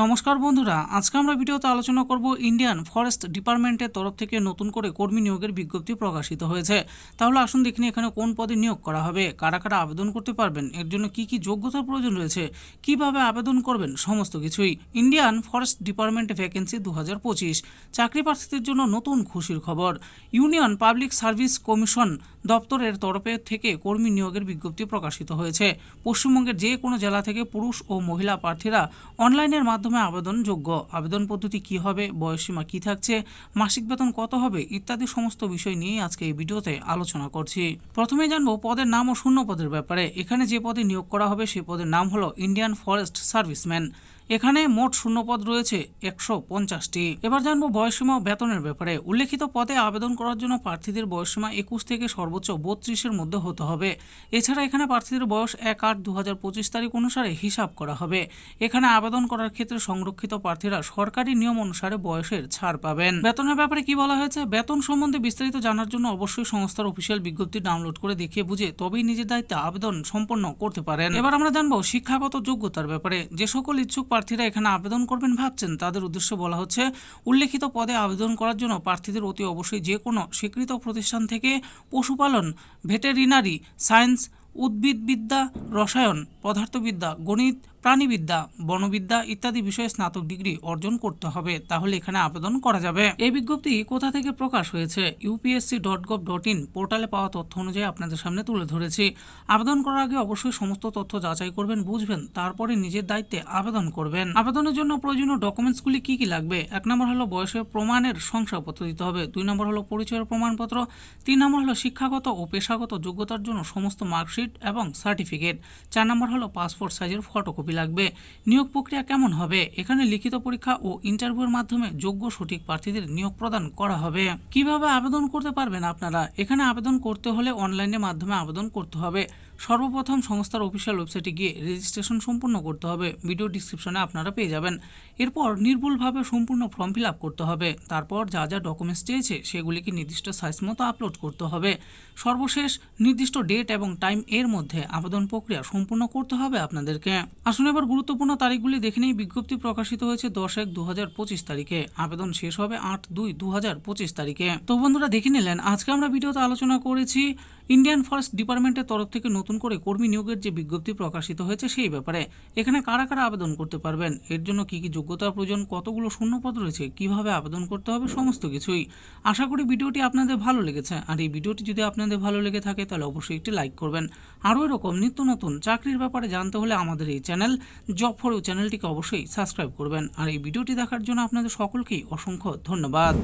নমস্কার বন্ধুরা, আজকে আমরা ভিডিওতে আলোচনা করব ইন্ডিয়ান ফরেস্ট ডিপার্টমেন্টের তরফ থেকে নতুন করে কর্মী নিয়োগের বিজ্ঞপ্তি প্রকাশিত হয়েছে। তাহলে আসুন দেখিনি এখানে কোন পদে নিয়োগ করা হবে, কারা কারা আবেদন করতে পারবেন, এর জন্য কি কি যোগ্যতার প্রয়োজন রয়েছে, কিভাবে আবেদন করবেন, সমস্ত কিছুই। ইন্ডিয়ান ফরেস্ট ডিপার্টমেন্টে ভ্যাকেন্সি 2025 চাকরি প্রার্থীদের জন্য নতুন খুশির খবর। ইউনিয়ন পাবলিক সার্ভিস কমিশন দপ্তরের তরফে থেকে কর্মী নিয়োগের বিজ্ঞপ্তি প্রকাশিত হয়েছে। পশ্চিমবঙ্গের যে কোনো জেলা থেকে পুরুষ ও মহিলা প্রার্থীরা অনলাইনের মাধ্যমে আবেদনযোগ্য। আবেদন পদ্ধতি কি হবে, বয়সসীমা কি থাকছে, মাসিক বেতন কত হবে ইত্যাদি সমস্ত বিষয় নিয়ে আজকে এই ভিডিওতে আলোচনা করছি। প্রথমেই জানবো পদের নাম ও শূন্য পদের ব্যাপারে। এখানে যে পদে নিয়োগ করা হবে সেই পদের নাম হলো ইন্ডিয়ান ফরেস্ট সার্ভিসম্যান। এখানে মোট শূন্যপদ রয়েছে 150টি। এবার জানবো বয়সসীমা ও বেতনের ব্যাপারে। উল্লেখিত পদে আবেদন করার জন্য প্রার্থীদের বয়সসীমা 21 থেকে সর্বোচ্চ 32-এর মধ্যে হতে হবে। এছাড়া এখানে প্রার্থীদের বয়স 1/8/2025 তারিখ অনুসারে হিসাব করা হবে। এখানে আবেদন করার ক্ষেত্রে সংরক্ষিত প্রার্থীরা সরকারি নিয়ম অনুসারে বয়সের ছাড় পাবেন। বেতনের ব্যাপারে কি বলা হয়েছে? বেতন সম্বন্ধে বিস্তারিত জানার জন্য অবশ্যই সংস্থার অফিসিয়াল বিজ্ঞপ্তি ডাউনলোড করে দেখিয়ে বুঝে তবেই নিজের দায়িত্বে আবেদন সম্পন্ন করতে পারেন। এবার আমরা জানবো শিক্ষাগত যোগ্যতার ব্যাপারে। যে সকল ইচ্ছুক প্রার্থীরা এখানে আবেদন করবেন ভাবছেন তাদের উদ্দেশ্যে বলা হচ্ছে, উল্লেখিত পদে আবেদন করার জন্য প্রার্থীদের অতি অবশ্যই যে কোনো স্বীকৃত প্রতিষ্ঠান থেকে পশুপালন, ভেটেরিনারি সায়েন্স, উদ্ভিদবিদ্যা, রসায়ন, পদার্থবিদ্যা, গণিত, প্রাণীবিদ্যা, বনবিদ্যা ইত্যাদি বিষয়ে স্নাতক ডিগ্রি অর্জন করতে হবে, তাহলে এখানে আবেদন করা যাবে। এই বিজ্ঞপ্তি কোথা থেকে প্রকাশ হয়েছে? upsc.gov.in পোর্টালে পাওয়া তথ্য অনুযায়ী আপনাদের সামনে তুলে ধরেছি। আবেদন করার আগে অবশ্যই সমস্ত তথ্য যাচাই করবেন, বুঝবেন, তারপরে নিজের দায়িত্বে আবেদন করবেন। আবেদনের জন্য প্রয়োজনীয় ডকুমেন্টসগুলি কি কি লাগবে? 1 নম্বর হলো বয়সের প্রমাণের শংসাপত্র দিতে হবে। 2 নম্বর হলো পরিচয়ের প্রমাণপত্র। 3 নম্বর হলো শিক্ষাগত ও পেশাগত যোগ্যতার জন্য সমস্ত মার্কশিট এবং সার্টিফিকেট। 4 নম্বর হলো পাসপোর্ট সাইজের ফটোকপি লাগবে। নিয়োগ প্রক্রিয়া কেমন হবে? এখানে লিখিত পরীক্ষা ও ইন্টারভিউর মাধ্যমে যোগ্য সঠিক প্রার্থীদের নিয়োগ প্রদান করা হবে। কিভাবে আবেদন করতে পারবেন আপনারা? এখানে আবেদন করতে হলে অনলাইনের মাধ্যমে আবেদন করতে হবে। সর্বপ্রথম সংস্থার অফিসিয়াল ওয়েবসাইটে গিয়ে রেজিস্ট্রেশন সম্পূর্ণ করতে হবে। ভিডিও ডিসক্রিপশনে আপনারা পেয়ে যাবেন। এরপর নির্ভুলভাবে সম্পূর্ণ ফর্ম ফিল আপ করতে হবে। তারপর যা যা ডকুমেন্টস চেয়েছে সেগুলিকে নির্দিষ্ট সাইজ মতো আপলোড করতে হবে। সর্বশেষ নির্দিষ্ট ডেট এবং টাইম এর মধ্যে আবেদন প্রক্রিয়া সম্পূর্ণ করতে হবে আপনাদেরকে। আসুন এবার গুরুত্বপূর্ণ তারিখগুলি দেখে নিই। বিজ্ঞপ্তি প্রকাশিত হয়েছে 10/1/2025 তারিখে। আবেদন শেষ হবে 8/2/2025 তারিখে। তো বন্ধুরা দেখে নিলেন, আজকে আমরা ভিডিওতে আলোচনা করেছি ইন্ডিয়ান ফরেস্ট ডিপার্টমেন্টের তরফ থেকে নতুন করে কর্মী নিয়োগের যে বিজ্ঞপ্তি প্রকাশিত হয়েছে সেই ব্যাপারে। এখানে কারা কারা আবেদন করতে পারবেন, এর জন্য কি কি যোগ্যতার প্রয়োজন, কতগুলো শূন্যপদ রয়েছে, কিভাবে আবেদন করতে হবে, সমস্ত কিছুই। আশা করি ভিডিওটি আপনাদের ভালো লেগেছে। আর এই ভিডিওটি যদি আপনাদের ভালো লেগে থাকে তাহলে অবশ্যই একটি লাইক করবেন। আরও এরকম নিত্য নতুন চাকরির ব্যাপারে জানতে হলে আমাদের এই চ্যানেল জব ফর ইউ চ্যানেলটিকে অবশ্যই সাবস্ক্রাইব করবেন। আর এই ভিডিওটি দেখার জন্য আপনাদের সকলকেই অসংখ্য ধন্যবাদ।